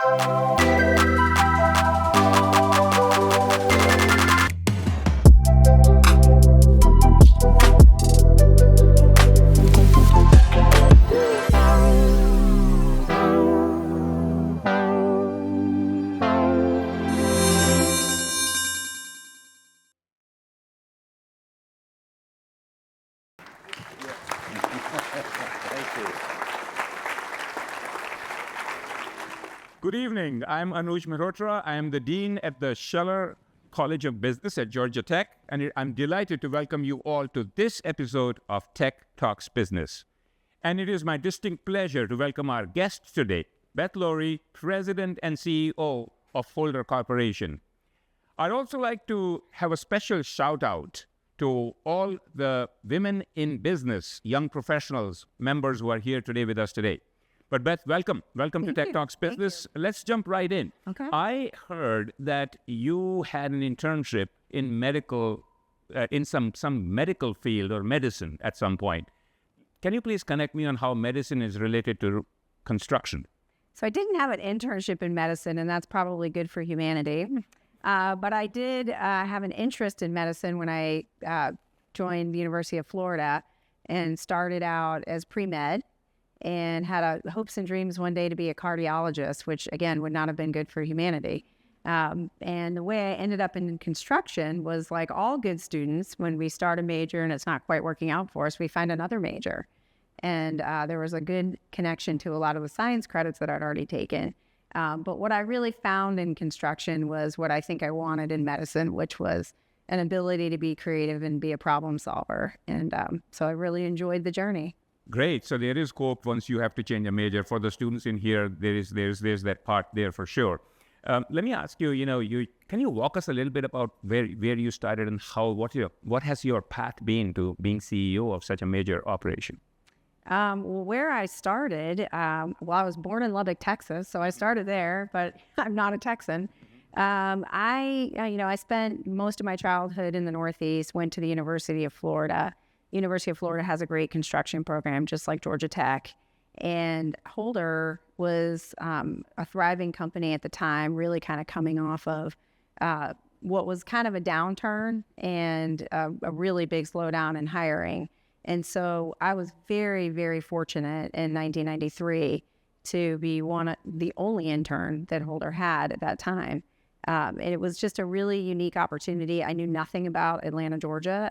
Good evening. I'm Anuj Mehrotra. I am the Dean at the Scheller College of Business at Georgia Tech, and I'm delighted to welcome you all to this episode of Tech Talks Business. And it is my distinct pleasure to welcome our guest today, Beth Lowry, President and CEO of Holder Corporation. I'd also like to have a special shout out to all the women in business, young professionals, members who are here today with us today. But Beth, welcome. Welcome to Tech Talks Business. Let's jump right in. Okay. I heard that you had an internship in medical, in some medical field or medicine at some point. Can you please connect me on how medicine is related to construction? So I didn't have an internship in medicine, and that's probably good for humanity. But I did have an interest in medicine when I joined the University of Florida and started out as pre-med and had hopes and dreams one day to be a cardiologist, which, again, would not have been good for humanity. And the way I ended up in construction was like all good students, when we start a major and it's not quite working out for us, we find another major. And there was a good connection to a lot of the science credits that I'd already taken. But what I really found in construction was what I think I wanted in medicine, which was an ability to be creative and be a problem solver. And so I really enjoyed the journey. Great. So there is scope once you have to change a major. For the students in here, there's that part there for sure. Let me ask you, can you walk us a little bit about where you started and what has your path been to being CEO of such a major operation? Where I started, I was born in Lubbock, Texas, so I started there, but I'm not a Texan. I spent most of my childhood in the Northeast, went to the University of Florida. University of Florida has a great construction program, just like Georgia Tech. And Holder was a thriving company at the time, really kind of coming off of what was kind of a downturn and a really big slowdown in hiring. And so I was very, very fortunate in 1993 to be the only intern that Holder had at that time. And it was just a really unique opportunity. I knew nothing about Atlanta, Georgia.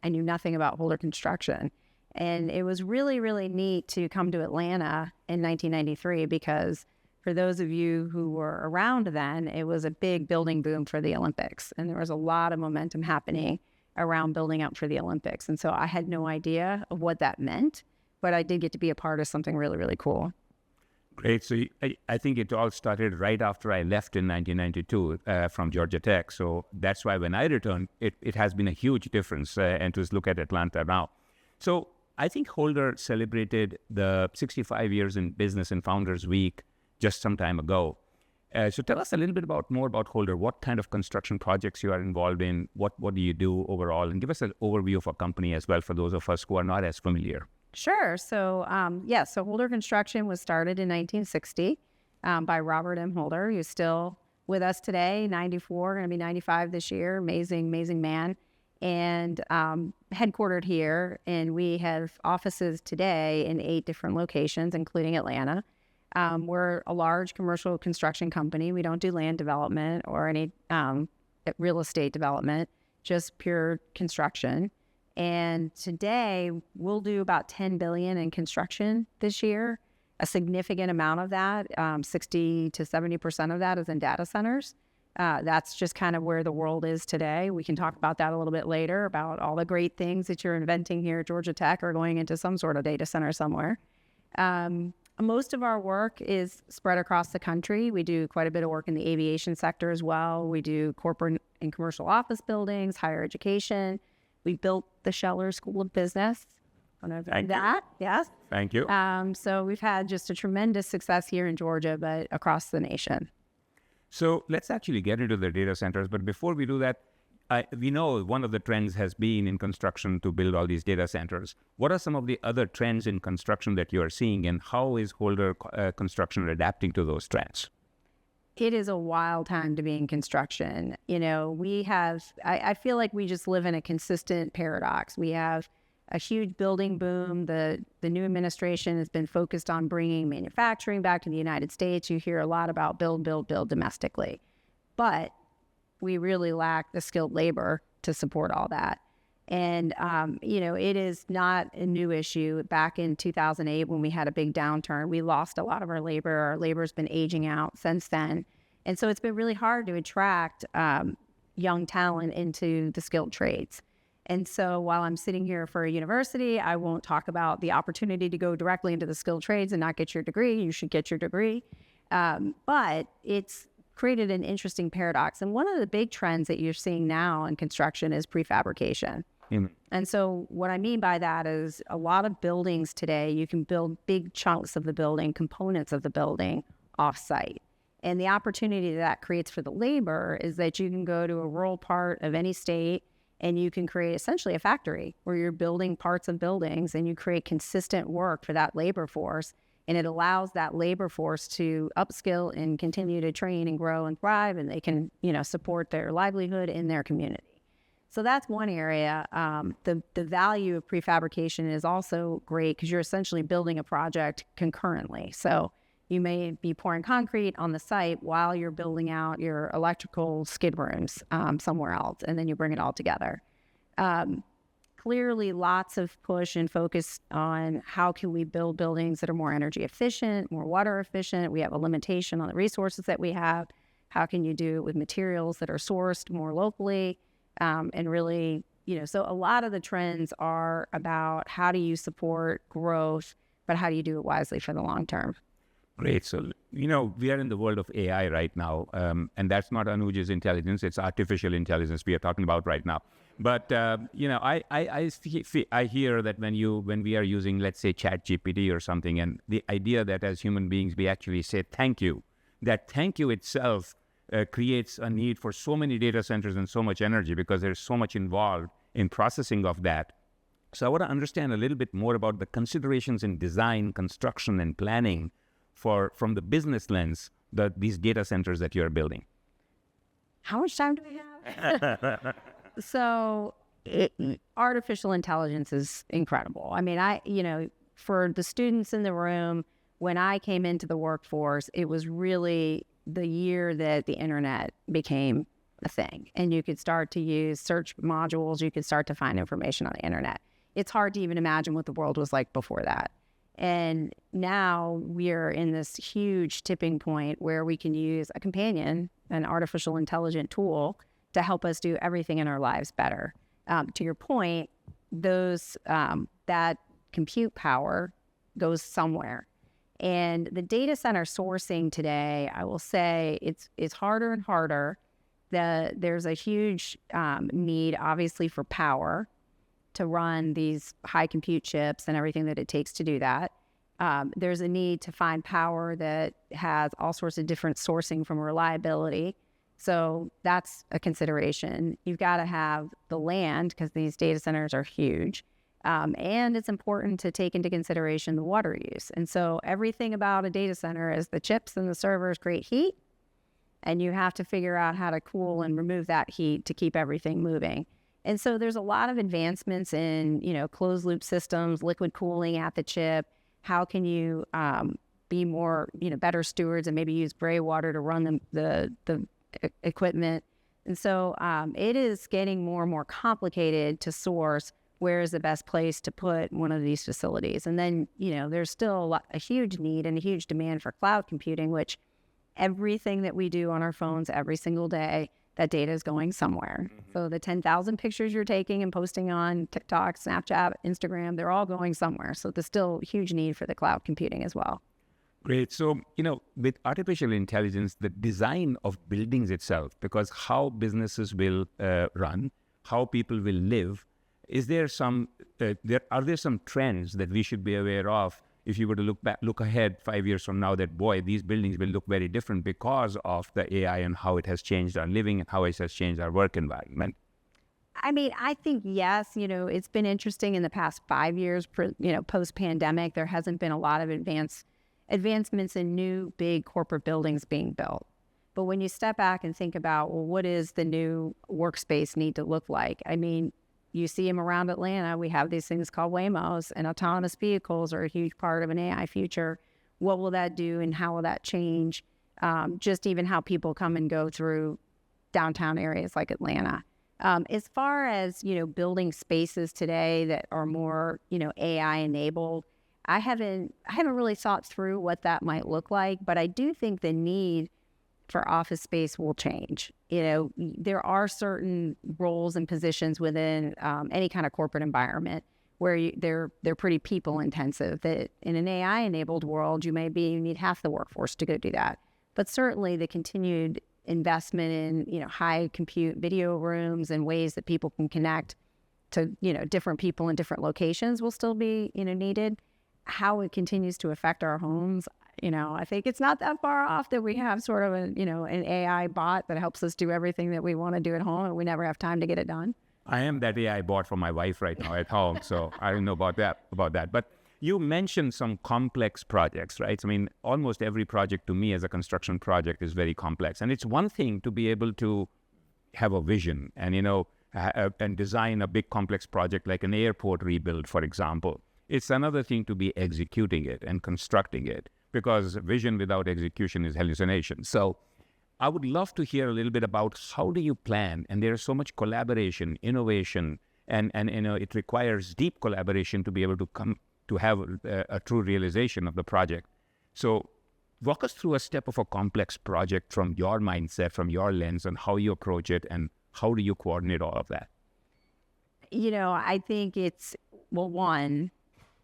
I knew nothing about Holder construction. And it was really, really neat to come to Atlanta in 1993 because for those of you who were around then, it was a big building boom for the Olympics. And there was a lot of momentum happening around building up for the Olympics. And so I had no idea of what that meant, but I did get to be a part of something really, really cool. Great. So I think it all started right after I left in 1992 from Georgia Tech. So that's why when I returned, it has been a huge difference. And to look at Atlanta now. So I think Holder celebrated the 65 years in business and Founders Week just some time ago. So tell us a little bit more about Holder. What kind of construction projects you are involved in? What do you do overall? And give us an overview of our company as well for those of us who are not as familiar. Sure. So, so Holder Construction was started in 1960 by Robert M. Holder, who's still with us today, 94, going to be 95 this year. Amazing, amazing man. And headquartered here, and we have offices today in 8 different locations, including Atlanta. We're a large commercial construction company. We don't do land development or any real estate development, just pure construction. And today we'll do about $10 billion in construction this year. A significant amount of that, 60 to 70% of that is in data centers. That's just kind of where the world is today. We can talk about that a little bit later, about all the great things that you're inventing here at Georgia Tech or going into some sort of data center somewhere. Most of our work is spread across the country. We do quite a bit of work in the aviation sector as well. We do corporate and commercial office buildings, higher education. We built the Scheller School of Business. Thank you. Yes. Thank you. So we've had just a tremendous success here in Georgia, but across the nation. So let's actually get into the data centers. But before we do that, we know one of the trends has been in construction to build all these data centers. What are some of the other trends in construction that you are seeing, and how is Holder Construction adapting to those trends? It is a wild time to be in construction. I feel like we just live in a consistent paradox. We have a huge building boom. The new administration has been focused on bringing manufacturing back to the United States. You hear a lot about build domestically, but we really lack the skilled labor to support all that. And, it is not a new issue. Back in 2008, when we had a big downturn, we lost a lot of our labor. Our labor's been aging out since then. And so it's been really hard to attract young talent into the skilled trades. And so while I'm sitting here for a university, I won't talk about the opportunity to go directly into the skilled trades and not get your degree. You should get your degree. But it's created an interesting paradox. And one of the big trends that you're seeing now in construction is prefabrication. And so what I mean by that is a lot of buildings today, you can build big chunks of the building, components of the building off-site. And the opportunity that creates for the labor is that you can go to a rural part of any state and you can create essentially a factory where you're building parts of buildings and you create consistent work for that labor force. And it allows that labor force to upskill and continue to train and grow and thrive, and they can, support their livelihood in their community. So that's one area. The value of prefabrication is also great because you're essentially building a project concurrently. So you may be pouring concrete on the site while you're building out your electrical skid rooms somewhere else, and then you bring it all together. Clearly, lots of push and focus on how can we build buildings that are more energy efficient, more water efficient. We have a limitation on the resources that we have. How can you do it with materials that are sourced more locally? And really, so a lot of the trends are about how do you support growth, but how do you do it wisely for the long term? Great. So, we are in the world of AI right now, and that's not Anuj's intelligence. It's artificial intelligence we are talking about right now. But, I hear that when we are using, let's say, ChatGPT or something, and the idea that as human beings, we actually say thank you, that thank you itself creates a need for so many data centers and so much energy because there's so much involved in processing of that. So I want to understand a little bit more about the considerations in design, construction, and planning from the business lens, these data centers that you're building. How much time do we have? So artificial intelligence is incredible. I mean, for the students in the room, when I came into the workforce, it was really the year that the internet became a thing. And you could start to use search modules. You could start to find information on the internet. It's hard to even imagine what the world was like before that. And now we're in this huge tipping point where we can use a companion, an artificial intelligent tool, to help us do everything in our lives better. To your point, that compute power goes somewhere. And the data center sourcing today, I will say it's harder and harder. There's a huge need, obviously, for power to run these high compute chips and everything that it takes to do that. There's a need to find power that has all sorts of different sourcing from reliability. So that's a consideration. You've got to have the land because these data centers are huge. And it's important to take into consideration the water use. And so everything about a data center is the chips and the servers create heat, and you have to figure out how to cool and remove that heat to keep everything moving. And so there's a lot of advancements in, closed loop systems, liquid cooling at the chip. How can you be more, better stewards and maybe use gray water to run the equipment? And so it is getting more and more complicated to source where is the best place to put one of these facilities. And then, there's still a huge need and a huge demand for cloud computing, which everything that we do on our phones every single day, that data is going somewhere. Mm-hmm. So the 10,000 pictures you're taking and posting on TikTok, Snapchat, Instagram, they're all going somewhere. So there's still a huge need for the cloud computing as well. Great. So, with artificial intelligence, the design of buildings itself, because how businesses will run, how people will live, is there are there some trends that we should be aware of if you were to look ahead 5 years from now, that boy, these buildings will look very different because of the AI and how it has changed our living and how it has changed our work environment? I mean, I think, yes, it's been interesting in the past 5 years, post-pandemic, there hasn't been a lot of advancements in new big corporate buildings being built. But when you step back and think about, well, what is the new workspace need to look like? I mean, you see them around Atlanta. We have these things called Waymos, and autonomous vehicles are a huge part of an AI future. What will that do, and how will that change just even how people come and go through downtown areas like Atlanta? As far as, building spaces today that are more, AI enabled, I haven't really thought through what that might look like, but I do think the need for office space will change. There are certain roles and positions within any kind of corporate environment where they're pretty people intensive, that in an AI enabled world, you need half the workforce to go do that. But certainly the continued investment in, high compute video rooms and ways that people can connect to, different people in different locations will still be, needed. How it continues to affect our homes, I think it's not that far off that we have sort of an AI bot that helps us do everything that we want to do at home, and we never have time to get it done. I am that AI bot for my wife right now at home, so I don't know about that. But you mentioned some complex projects, right? I mean, almost every project to me as a construction project is very complex. And it's one thing to be able to have a vision and, and design a big complex project like an airport rebuild, for example. It's another thing to be executing it and constructing it, because vision without execution is hallucination. So I would love to hear a little bit about how do you plan? And there is so much collaboration, innovation, and it requires deep collaboration to be able to come to have a true realization of the project. So walk us through a step of a complex project from your mindset, from your lens, and how you approach it, and how do you coordinate all of that? I think it's, well, one,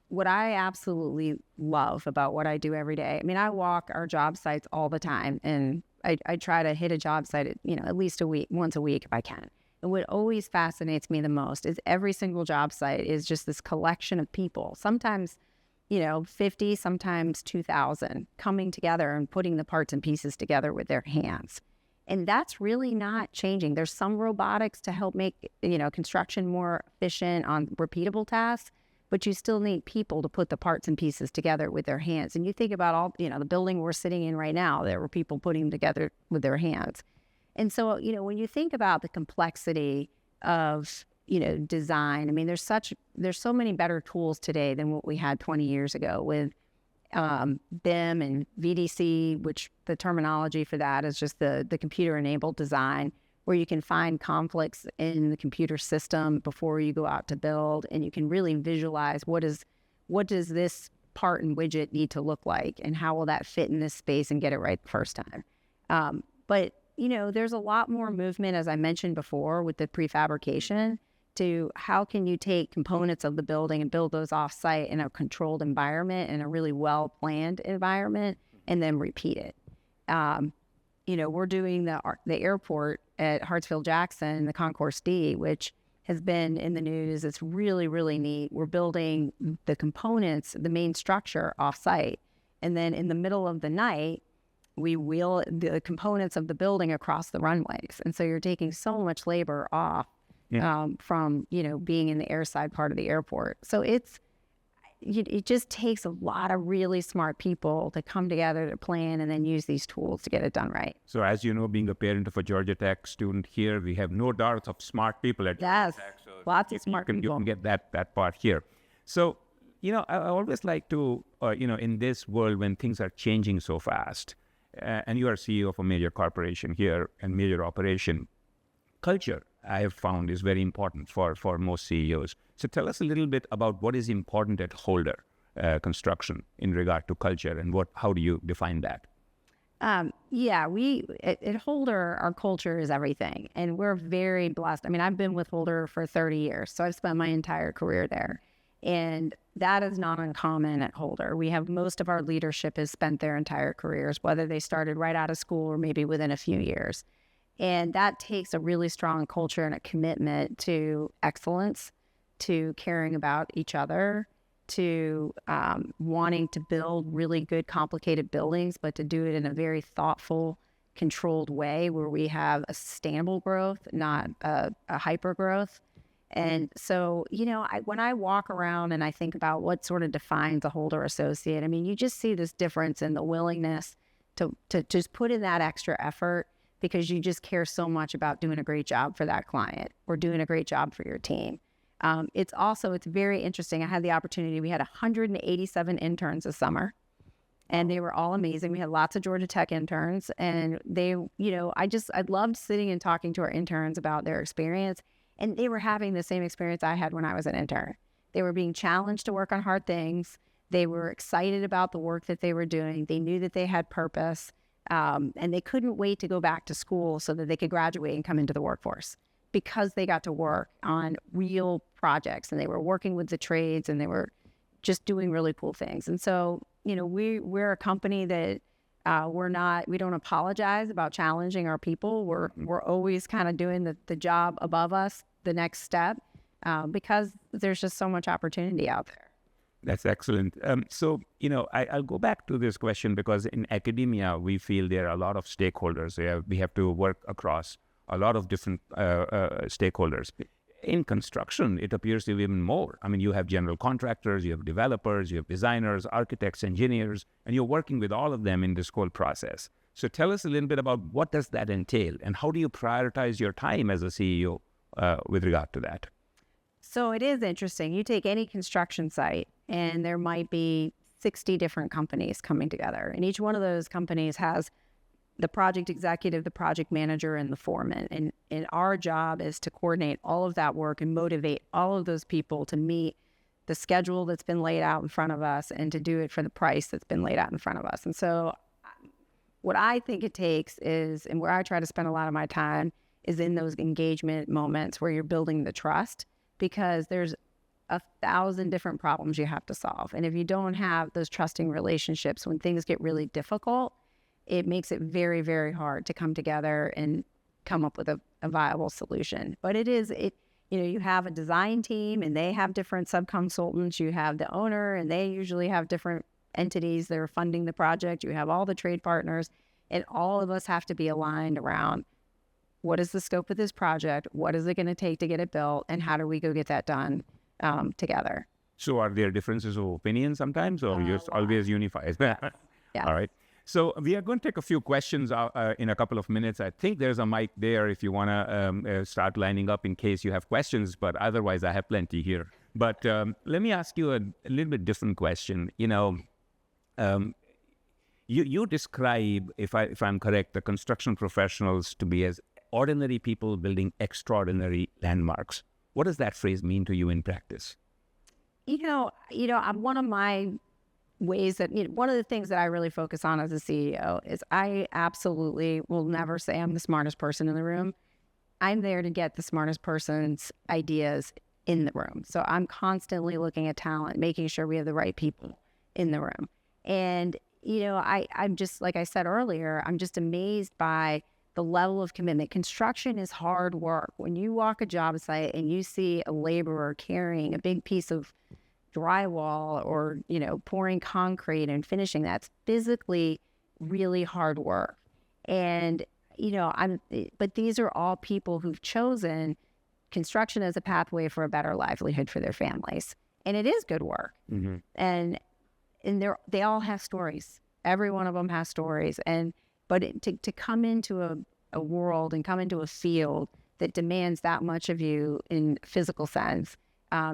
what I absolutely love about what I do every day. I mean, I walk our job sites all the time, and I try to hit a job site, at least once a week if I can. And what always fascinates me the most is every single job site is just this collection of people, sometimes, 50, sometimes 2,000, coming together and putting the parts and pieces together with their hands. And that's really not changing. There's some robotics to help make, construction more efficient on repeatable tasks, but you still need people to put the parts and pieces together with their hands. And you think about all, the building we're sitting in right now, there were people putting them together with their hands. And so, when you think about the complexity of, design, I mean, there's so many better tools today than what we had 20 years ago with BIM and VDC, which the terminology for that is just the computer-enabled design, where you can find conflicts in the computer system before you go out to build, and you can really visualize what does this part and widget need to look like, and how will that fit in this space and get it right the first time. But there's a lot more movement, as I mentioned before, with the prefabrication to how can you take components of the building and build those off-site in a controlled environment, in a really well-planned environment, and then repeat it. We're doing the airport at Hartsfield-Jackson, the Concourse D, which has been in the news. It's really, really neat. We're building the components, the main structure off-site, and then in the middle of the night, we wheel the components of the building across the runways. And so you're taking so much labor off from, being in the airside part of the airport. So it just takes a lot of really smart people to come together to plan and then use these tools to get it done right. So as you know, being a parent of a Georgia Tech student here, we have no doubt of smart people at Georgia Tech. So lots of smart people. You can get that part here. So, I always like to, in this world when things are changing so fast, and you are CEO of a major corporation here and major operation, culture, I have found, is very important for most CEOs. So tell us a little bit about what is important at Holder Construction in regard to culture, and how do you define that? We at Holder, our culture is everything, and we're very blessed. I mean, I've been with Holder for 30 years, so I've spent my entire career there. And that is not uncommon at Holder. We have most of our leadership has spent their entire careers, whether they started right out of school or maybe within a few years. And that takes a really strong culture and a commitment to excellence, to caring about each other, to wanting to build really good, complicated buildings, but to do it in a very thoughtful, controlled way where we have a sustainable growth, not a hyper growth. And so, when I walk around and I think about what sort of defines a Holder associate, I mean, you just see this difference in the willingness to just put in that extra effort because you just care so much about doing a great job for that client or doing a great job for your team. It's very interesting. I had the opportunity. We had 187 interns this summer, and they were all amazing. We had lots of Georgia Tech interns, and they, I loved sitting and talking to our interns about their experience, and they were having the same experience I had when I was an intern. They were being challenged to work on hard things. They were excited about the work that they were doing. They knew that they had purpose, and they couldn't wait to go back to school so that they could graduate and come into the workforce, because they got to work on real projects and they were working with the trades and they were just doing really cool things. And so, we're a company that we don't apologize about challenging our people. We're always kind of doing the job above us, the next step, because there's just so much opportunity out there. That's excellent. I'll go back to this question because in academia, we feel there are a lot of stakeholders. We have to work across a lot of different stakeholders. In construction, it appears to be even more. I mean, you have general contractors, you have developers, you have designers, architects, engineers, and you're working with all of them in this whole process. So tell us a little bit about what does that entail and how do you prioritize your time as a CEO with regard to that? So it is interesting. You take any construction site and there might be 60 different companies coming together. And each one of those companies has the project executive, the project manager, and the foreman. And our job is to coordinate all of that work and motivate all of those people to meet the schedule that's been laid out in front of us and to do it for the price that's been laid out in front of us. And so what I think it takes is, and where I try to spend a lot of my time, is in those engagement moments where you're building the trust, because there's 1,000 different problems you have to solve. And if you don't have those trusting relationships, when things get really difficult, it makes it very, very hard to come together and come up with a viable solution. But you have a design team and they have different sub-consultants. You have the owner and they usually have different entities that are funding the project. You have all the trade partners, and all of us have to be aligned around what is the scope of this project, what is it going to take to get it built, and how do we go get that done together. So are there differences of opinion sometimes, or just always unified? Yeah. All right. So we are going to take a few questions in a couple of minutes. I think there's a mic there if you want to start lining up in case you have questions, but otherwise I have plenty here. But let me ask you a little bit different question. You describe, if I'm correct, the construction professionals to be as ordinary people building extraordinary landmarks. What does that phrase mean to you in practice? One of my ways that, one of the things that I really focus on as a CEO is I absolutely will never say I'm the smartest person in the room. I'm there to get the smartest person's ideas in the room. So I'm constantly looking at talent, making sure we have the right people in the room. And, I'm just, like I said earlier, I'm just amazed by the level of commitment. Construction is hard work. When you walk a job site and you see a laborer carrying a big piece of drywall or, pouring concrete and finishing, that's physically really hard work. And, but these are all people who've chosen construction as a pathway for a better livelihood for their families. And it is good work. Mm-hmm. And they all have stories. Every one of them has stories. But to come into a world and come into a field that demands that much of you in physical sense,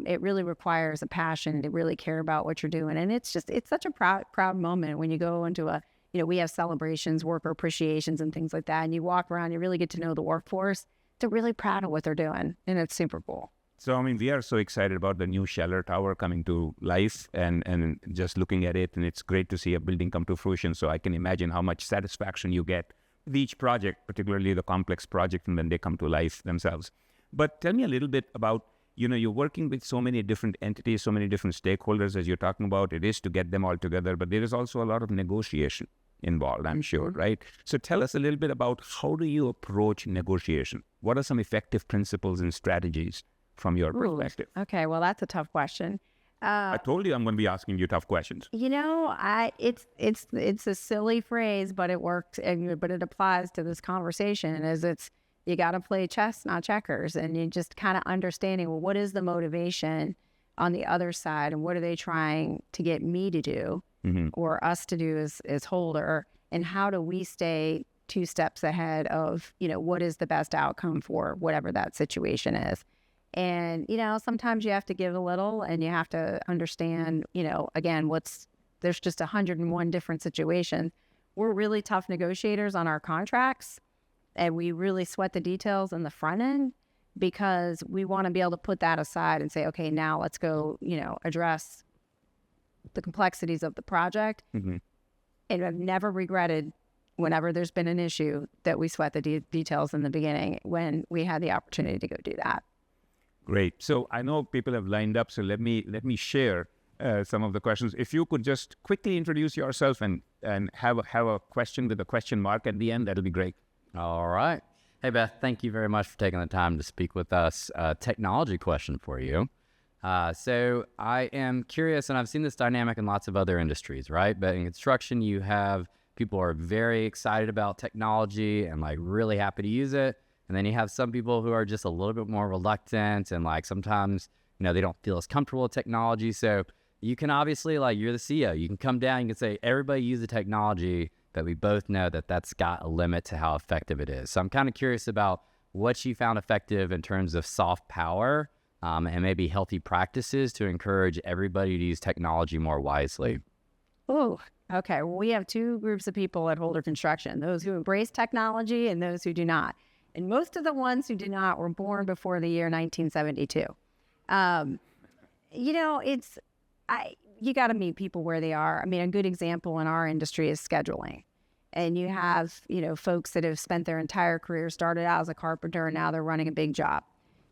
it really requires a passion to really care about what you're doing. And it's such a proud moment when you go into we have celebrations, worker appreciations and things like that. And you walk around, you really get to know the workforce. They're really proud of what they're doing. And it's super cool. So, we are so excited about the new Scheller Tower coming to life and just looking at it. And it's great to see a building come to fruition. So I can imagine how much satisfaction you get with each project, particularly the complex project, and when they come to life themselves. But tell me a little bit about, you're working with so many different entities, so many different stakeholders, as you're talking about. It is to get them all together, but there is also a lot of negotiation involved, I'm sure, right? So tell us a little bit about how do you approach negotiation? What are some effective principles and strategies from your perspective? Okay, well, that's a tough question. I told you I'm going to be asking you tough questions. It's a silly phrase, but it works, but it applies to this conversation. You got to play chess, not checkers, and you just kind of understanding, well, what is the motivation on the other side, and what are they trying to get me to do, mm-hmm. or us to do as holder, and how do we stay 2 steps ahead of, what is the best outcome for whatever that situation is. And, sometimes you have to give a little, and you have to understand, again, there's just 101 different situations. We're really tough negotiators on our contracts, and we really sweat the details in the front end because we want to be able to put that aside and say, okay, now let's go, address the complexities of the project. Mm-hmm. And I've never regretted whenever there's been an issue that we sweat the details in the beginning when we had the opportunity to go do that. Great. So I know people have lined up, so let me share some of the questions. If you could just quickly introduce yourself and have a question with a question mark at the end, that'll be great. All right. Hey, Beth, thank you very much for taking the time to speak with us. Technology question for you. So I am curious, and I've seen this dynamic in lots of other industries, right? But in construction, you have people are very excited about technology and like really happy to use it. And then you have some people who are just a little bit more reluctant and like sometimes, they don't feel as comfortable with technology. So you can obviously, like, you're the CEO, you can come down, you can say, everybody use the technology, but we both know that that's got a limit to how effective it is. So I'm kind of curious about what you found effective in terms of soft power and maybe healthy practices to encourage everybody to use technology more wisely. Oh, okay. Well, we have 2 groups of people at Holder Construction, those who embrace technology and those who do not. And most of the ones who did not were born before the year 1972. You got to meet people where they are. I mean, a good example in our industry is scheduling. And you have, folks that have spent their entire career, started out as a carpenter, and now they're running a big job.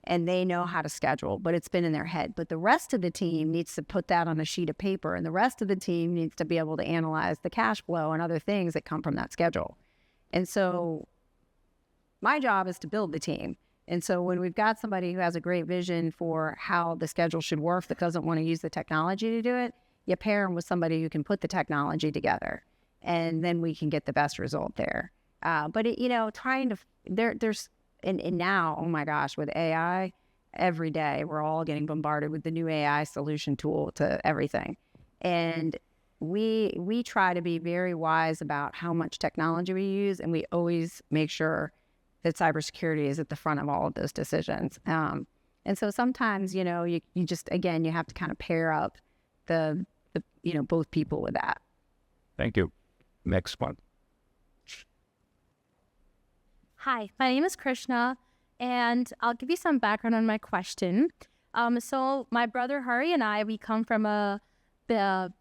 And they know how to schedule, but it's been in their head. But the rest of the team needs to put that on a sheet of paper. And the rest of the team needs to be able to analyze the cash flow and other things that come from that schedule. And so my job is to build the team. And so when we've got somebody who has a great vision for how the schedule should work that doesn't want to use the technology to do it, you pair them with somebody who can put the technology together, and then we can get the best result there. But there's now, oh my gosh, with AI, every day we're all getting bombarded with the new AI solution tool to everything. And we try to be very wise about how much technology we use, and we always make sure that cybersecurity is at the front of all of those decisions. And so sometimes, you just, again, you have to kind of pair up the both people with that. Thank you. Next one. Hi, my name is Krishna, and I'll give you some background on my question. So my brother Hari and I, we come from a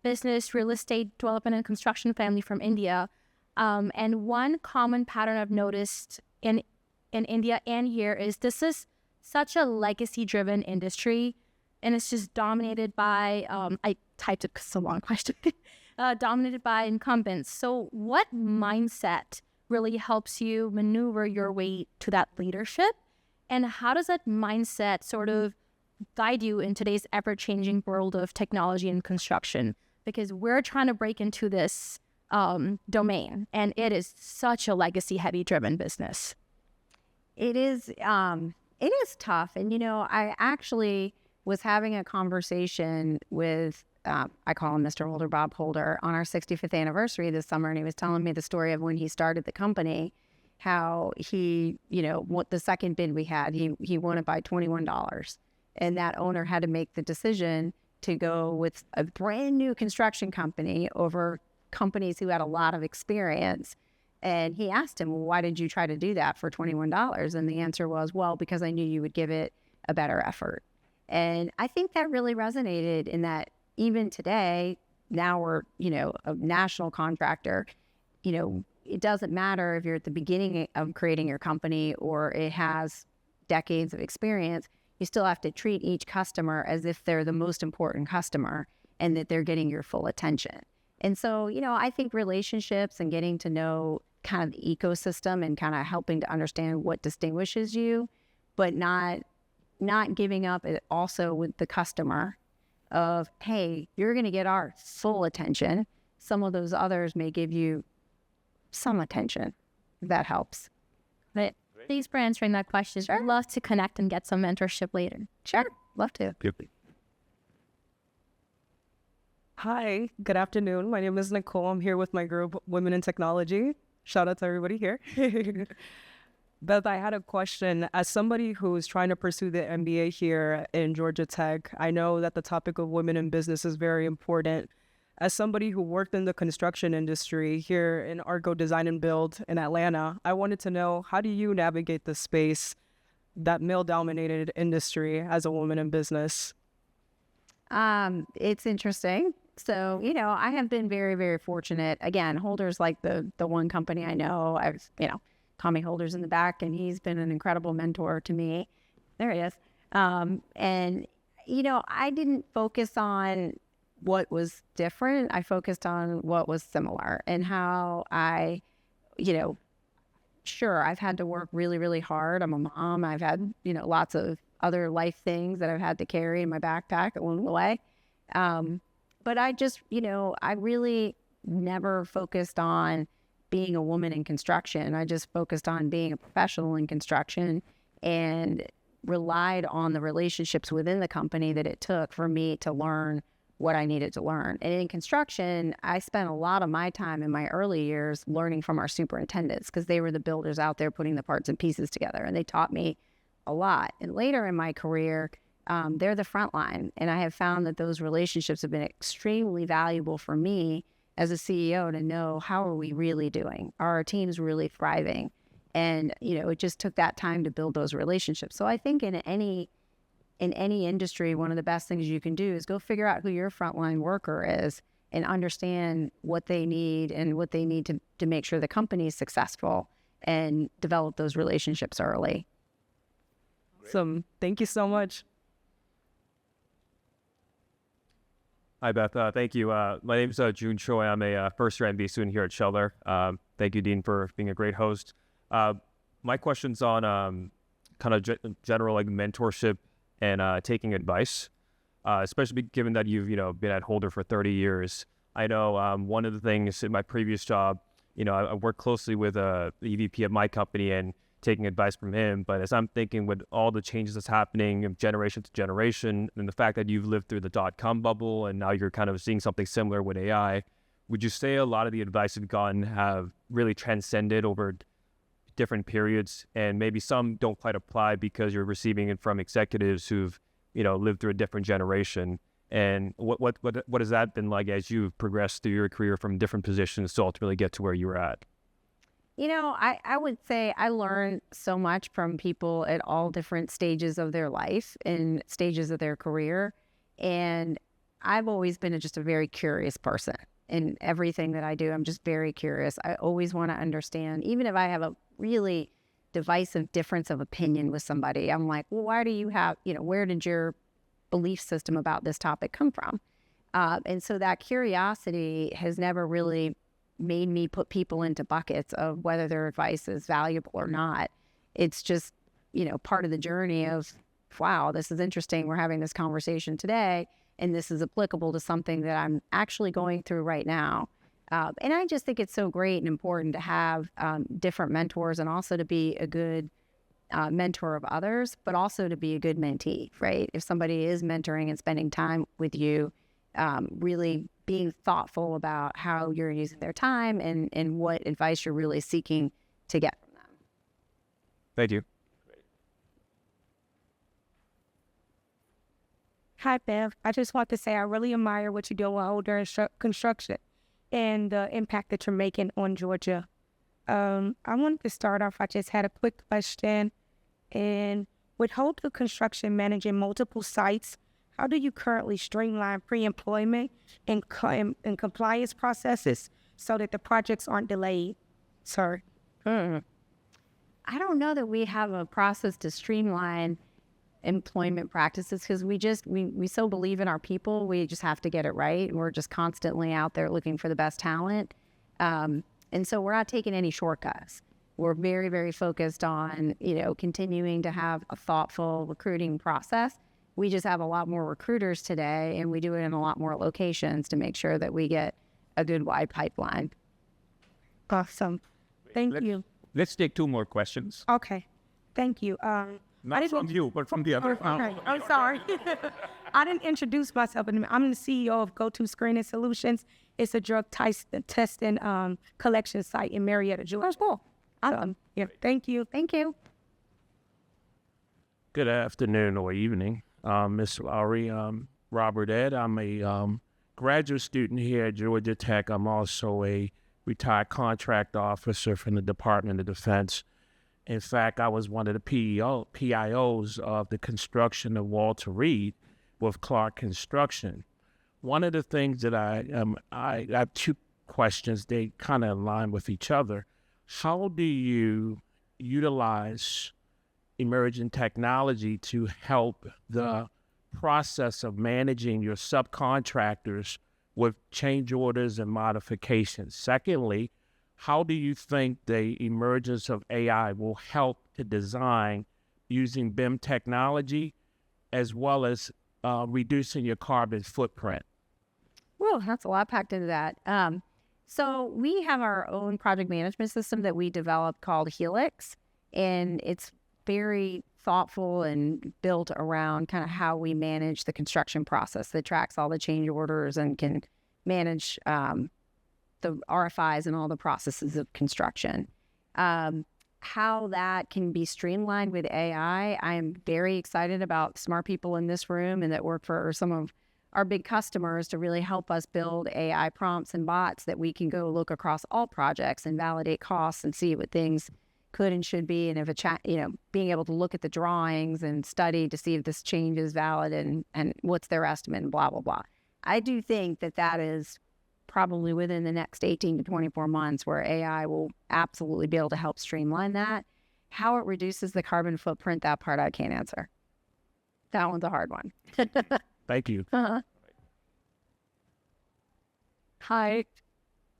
business, real estate, development, and construction family from India. And one common pattern I've noticed in India and here is this is such a legacy-driven industry, and it's just dominated by, I typed it because it's a long question, dominated by incumbents. So what mindset really helps you maneuver your way to that leadership? And how does that mindset sort of guide you in today's ever-changing world of technology and construction? Because we're trying to break into this domain, and it is such a legacy-heavy driven business. It is tough. And, I actually was having a conversation with, I call him Mr. Holder, Bob Holder, on our 65th anniversary this summer. And he was telling me the story of when he started the company, how he, what the second bid we had, he won it by $21. And that owner had to make the decision to go with a brand new construction company over companies who had a lot of experience. And he asked him, well, why did you try to do that for $21? And the answer was, well, because I knew you would give it a better effort. And I think that really resonated in that even today, now we're, a national contractor, it doesn't matter if you're at the beginning of creating your company or it has decades of experience, you still have to treat each customer as if they're the most important customer and that they're getting your full attention. And so, I think relationships and getting to know kind of the ecosystem and kind of helping to understand what distinguishes you, but not giving up it also with the customer of, hey, you're going to get our full attention. Some of those others may give you some attention. That helps. But thanks for answering that question. Sure. I'd love to connect and get some mentorship later. Sure. Love to. Yep. Hi, good afternoon. My name is Nicole. I'm here with my group, Women in Technology. Shout out to everybody here. Beth, I had a question. As somebody who's trying to pursue the MBA here in Georgia Tech, I know that the topic of women in business is very important. As somebody who worked in the construction industry here in Argo Design and Build in Atlanta, I wanted to know, how do you navigate the space, that male-dominated industry, as a woman in business? It's interesting. So, I have been very, very fortunate. Again, Holder's like the one company I know. Tommy Holder's in the back, and he's been an incredible mentor to me. There he is. And, I didn't focus on what was different. I focused on what was similar and how sure, I've had to work really, really hard. I'm a mom. I've had, lots of other life things that I've had to carry in my backpack along the way. But I just, I really never focused on being a woman in construction. I just focused on being a professional in construction and relied on the relationships within the company that it took for me to learn what I needed to learn. And in construction, I spent a lot of my time in my early years learning from our superintendents because they were the builders out there putting the parts and pieces together, and they taught me a lot. And later in my career, they're the front line. And I have found that those relationships have been extremely valuable for me as a CEO to know, how are we really doing? Are our teams really thriving? And, it just took that time to build those relationships. So I think in any industry, one of the best things you can do is go figure out who your frontline worker is and understand what they need and what they need to make sure the company is successful, and develop those relationships early. Awesome. Thank you so much. Hi, Beth. Thank you. My name is June Choi. I'm a first-year MBA student here at Scheller. Thank you, Dean, for being a great host. My question's on kind of general mentorship and taking advice, especially given that you've been at Holder for 30 years. I know one of the things in my previous job, I worked closely with the EVP of my company and taking advice from him. But as I'm thinking with all the changes that's happening generation to generation, and the fact that you've lived through the .com bubble and now you're kind of seeing something similar with AI, would you say a lot of the advice you've gotten have really transcended over different periods, and maybe some don't quite apply because you're receiving it from executives who've lived through a different generation? And what has that been like as you've progressed through your career from different positions to ultimately get to where you were at? I would say I learned so much from people at all different stages of their life and stages of their career. And I've always been just a very curious person. In everything that I do, I'm just very curious. I always want to understand, even if I have a really divisive difference of opinion with somebody, I'm like, well, why do you have, where did your belief system about this topic come from? And so that curiosity has never really made me put people into buckets of whether their advice is valuable or not. It's just, part of the journey of, wow, this is interesting. We're having this conversation today, and this is applicable to something that I'm actually going through right now. And I just think it's so great and important to have different mentors, and also to be a good mentor of others, but also to be a good mentee, right? If somebody is mentoring and spending time with you, really being thoughtful about how you're using their time and what advice you're really seeking to get from them. Thank you. Hi, Bev. I just want to say I really admire what you're doing with Holder Construction and the impact that you're making on Georgia. I wanted to start off, I just had a quick question. And with Holder Construction managing multiple sites, how do you currently streamline pre-employment and compliance processes so that the projects aren't delayed? Sorry. I don't know that we have a process to streamline employment practices, because we so believe in our people. We just have to get it right. We're just constantly out there looking for the best talent. And so we're not taking any shortcuts. We're very, very focused on, continuing to have a thoughtful recruiting process. We just have a lot more recruiters today, and we do it in a lot more locations to make sure that we get a good wide pipeline. Awesome. Thank you. Let's take two more questions. Okay. Thank you. Not from you, but from the other. Okay. I'm sorry. I didn't introduce myself. I'm the CEO of Go-To Screening Solutions. It's a drug testing collection site in Marietta, Georgia. That's cool. Awesome. Yeah, thank you. Thank you. Good afternoon or evening, Ms. Lowry. Robert Ed. I'm a graduate student here at Georgia Tech. I'm also a retired contract officer from the Department of Defense. In fact, I was one of the PIOs of the construction of Walter Reed with Clark Construction. One of the things that I have two questions. They kind of align with each other. How do you utilize emerging technology to help the process of managing your subcontractors with change orders and modifications? Secondly, how do you think the emergence of AI will help to design using BIM technology as well as reducing your carbon footprint? Well, that's a lot packed into that. So we have our own project management system that we developed called Helix, and it's very thoughtful and built around kind of how we manage the construction process that tracks all the change orders and can manage the RFIs and all the processes of construction. How that can be streamlined with AI, I am very excited about smart people in this room and that work for some of our big customers to really help us build AI prompts and bots that we can go look across all projects and validate costs and see what things could and should be. And if being able to look at the drawings and study to see if this change is valid and what's their estimate and blah, blah, blah. I do think that is probably within the next 18 to 24 months where AI will absolutely be able to help streamline that. How it reduces the carbon footprint, that part I can't answer. That one's a hard one. Thank you. Uh-huh. Hi,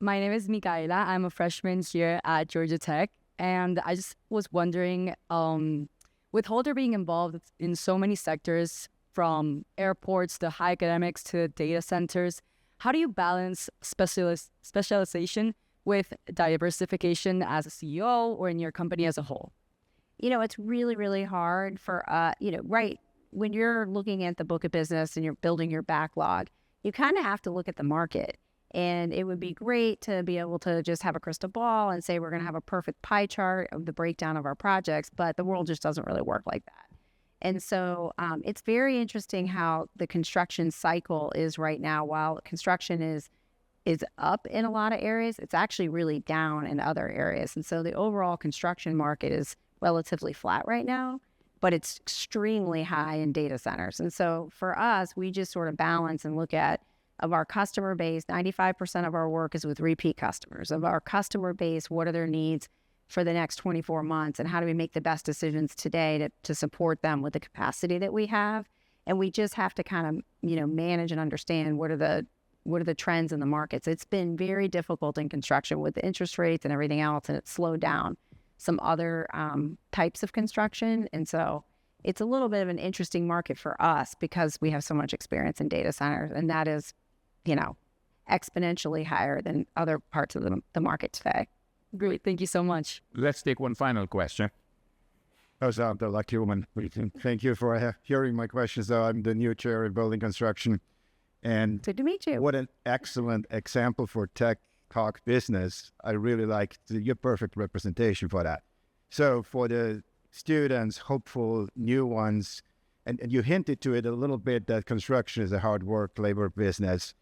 my name is Mikaela. I'm a freshman here at Georgia Tech. And I just was wondering, with Holder being involved in so many sectors, from airports to high academics to data centers, how do you balance specialization with diversification as a CEO or in your company as a whole? It's really, really hard for, right when you're looking at the book of business and you're building your backlog, you kind of have to look at the market. And it would be great to be able to just have a crystal ball and say we're going to have a perfect pie chart of the breakdown of our projects, but the world just doesn't really work like that. And so it's very interesting how the construction cycle is right now. While construction is up in a lot of areas, it's actually really down in other areas. And so the overall construction market is relatively flat right now, but it's extremely high in data centers. And so for us, we just sort of balance and look at, of our customer base, 95% of our work is with repeat customers. Of our customer base, what are their needs for the next 24 months, and how do we make the best decisions today to support them with the capacity that we have? And we just have to kind of, manage and understand what are the trends in the markets. It's been very difficult in construction with the interest rates and everything else, and it's slowed down some other types of construction. And so it's a little bit of an interesting market for us because we have so much experience in data centers, and that is, exponentially higher than other parts of the market today. Great. Thank you so much. Let's take one final question. How's that, the lucky woman? Thank you for hearing my questions. I'm the new chair in building construction. And Good to meet you. what an excellent example for tech talk business. I really like your perfect representation for that. So for the students, hopeful new ones, and you hinted to it a little bit that construction is a hard work, labor business.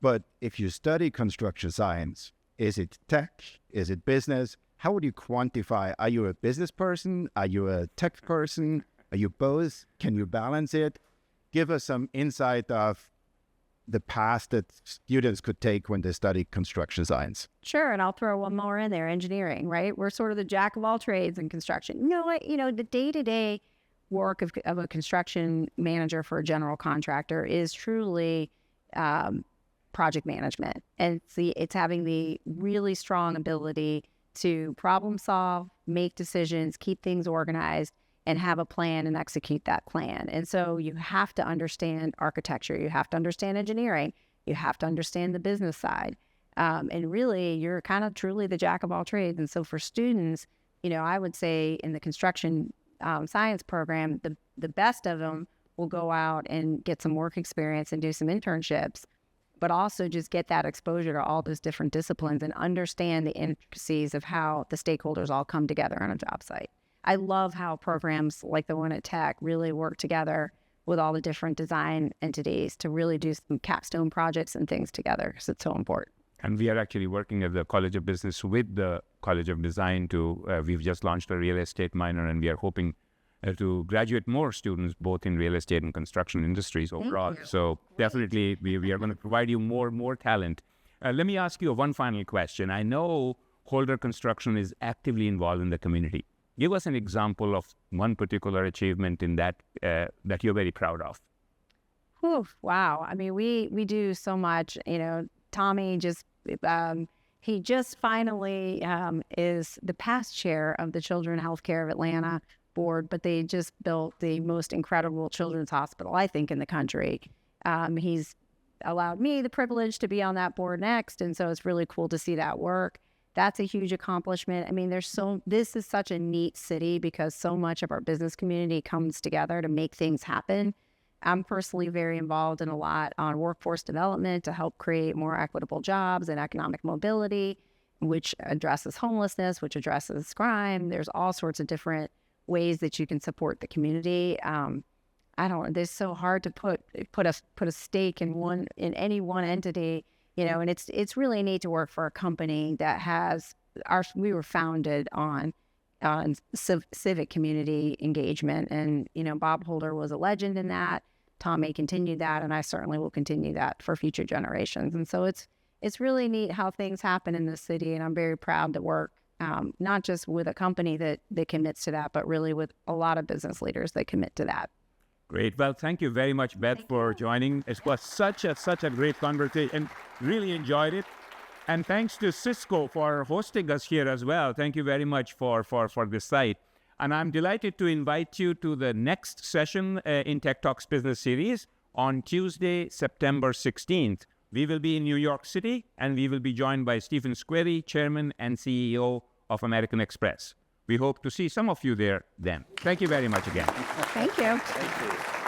But if you study construction science, is it tech? Is it business? How would you quantify? Are you a business person? Are you a tech person? Are you both? Can you balance it? Give us some insight of the path that students could take when they study construction science. Sure, and I'll throw one more in there, engineering, right? We're sort of the jack of all trades in construction. You know what? The day-to-day work of a construction manager for a general contractor is truly project management. And it's having the really strong ability to problem solve, make decisions, keep things organized, and have a plan and execute that plan. And so you have to understand architecture, you have to understand engineering, you have to understand the business side. And really, you're kind of truly the jack of all trades. And so for students, I would say in the construction science program, the best of them will go out and get some work experience and do some internships, but also just get that exposure to all those different disciplines and understand the intricacies of how the stakeholders all come together on a job site. I love how programs like the one at Tech really work together with all the different design entities to really do some capstone projects and things together, because it's so important. And we are actually working at the College of Business with the College of Design we've just launched a real estate minor, and we are hoping to graduate more students both in real estate and construction industries overall. So definitely we are going to provide you more talent. Let me ask you one final question. I know Holder Construction is actively involved in the community. Give us an example of one particular achievement in that that you're very proud of. Whew, wow. I mean, we do so much. Tommy he just finally is the past chair of the Children Healthcare of Atlanta board, but they just built the most incredible children's hospital, I think, in the country. He's allowed me the privilege to be on that board next, and so it's really cool to see that work. That's a huge accomplishment. I mean, this is such a neat city because so much of our business community comes together to make things happen. I'm personally very involved in a lot on workforce development to help create more equitable jobs and economic mobility, which addresses homelessness, which addresses crime. There's all sorts of different ways that you can support the community. It's so hard to put a stake in any one entity, and it's really neat to work for a company that we were founded on civic community engagement. And, Bob Holder was a legend in that. Tommy continued that, and I certainly will continue that for future generations. And so it's really neat how things happen in this city, and I'm very proud to work not just with a company that commits to that, but really with a lot of business leaders that commit to that. Great. Well, thank you very much, Beth, for joining. It was such a great conversation. Really enjoyed it. And thanks to Cisco for hosting us here as well. Thank you very much for this site. And I'm delighted to invite you to the next session in Tech Talks Business Series on Tuesday, September 16th. We will be in New York City, and we will be joined by Stephen Squeri, Chairman and CEO of American Express. We hope to see some of you there then. Thank you very much again. Thank you. Thank you.